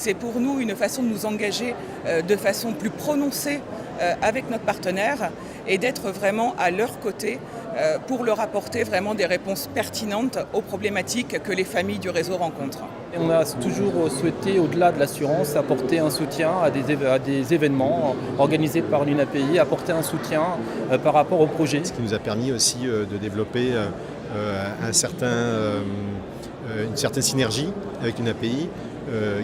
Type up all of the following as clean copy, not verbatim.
C'est pour nous une façon de nous engager de façon plus prononcée avec notre partenaire et d'être vraiment à leur côté pour leur apporter vraiment des réponses pertinentes aux problématiques que les familles du réseau rencontrent. Et on a toujours souhaité, au-delà de l'assurance, apporter un soutien à des événements organisés par l'UNAPI, apporter un soutien par rapport au projet. Ce qui nous a permis aussi de développer une certaine synergie avec l'UNAPI,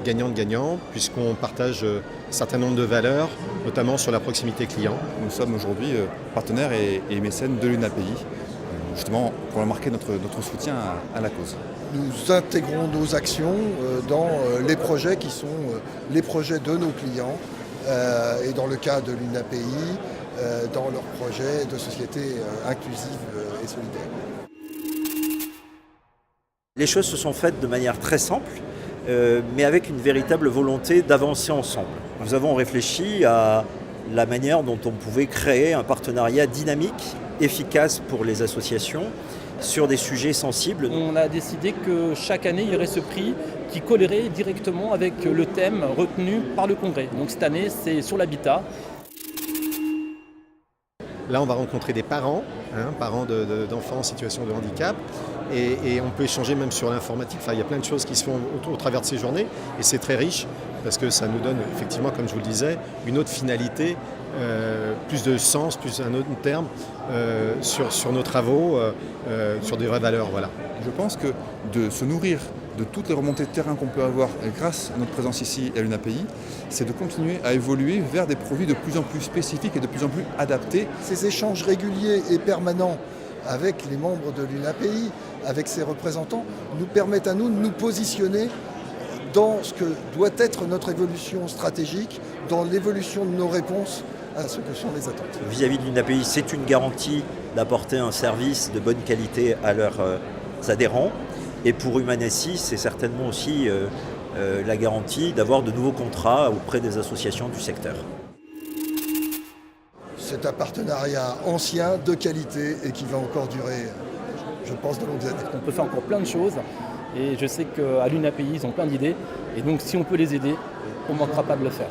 gagnant-gagnant, puisqu'on partage un certain nombre de valeurs, notamment sur la proximité client. Nous sommes aujourd'hui partenaires et mécènes de l'UNAPI, justement pour marquer notre soutien à la cause. Nous intégrons nos actions dans les projets qui sont les projets de nos clients et dans le cas de l'UNAPI, dans leurs projets de société inclusive et solidaire. Les choses se sont faites de manière très simple, mais avec une véritable volonté d'avancer ensemble. Nous avons réfléchi à la manière dont on pouvait créer un partenariat dynamique, efficace pour les associations, sur des sujets sensibles. On a décidé que chaque année, il y aurait ce prix qui collerait directement avec le thème retenu par le Congrès. Donc cette année, c'est sur l'habitat. Là, on va rencontrer des parents, parents d'enfants en situation de handicap, et on peut échanger même sur l'informatique. Enfin, il y a plein de choses qui se font au travers de ces journées, et c'est très riche, parce que ça nous donne effectivement, comme je vous le disais, une autre finalité, plus de sens, plus un autre terme sur nos travaux, sur des vraies valeurs. Voilà. Je pense que de se nourrir de toutes les remontées de terrain qu'on peut avoir grâce à notre présence ici à l'UNAPI, c'est de continuer à évoluer vers des produits de plus en plus spécifiques et de plus en plus adaptés. Ces échanges réguliers et permanents avec les membres de l'UNAPI, avec ses représentants, nous permettent à nous de nous positionner dans ce que doit être notre évolution stratégique, dans l'évolution de nos réponses à ce que sont les attentes. Vis-à-vis de l'UNAPI, c'est une garantie d'apporter un service de bonne qualité à leurs adhérents. Et pour Humanassi, c'est certainement aussi la garantie d'avoir de nouveaux contrats auprès des associations du secteur. C'est un partenariat ancien, de qualité et qui va encore durer, je pense, de longues années. On peut faire encore plein de choses et je sais qu'à l'UNAPI, ils ont plein d'idées. Et donc si on peut les aider, on ne manquera pas de le faire.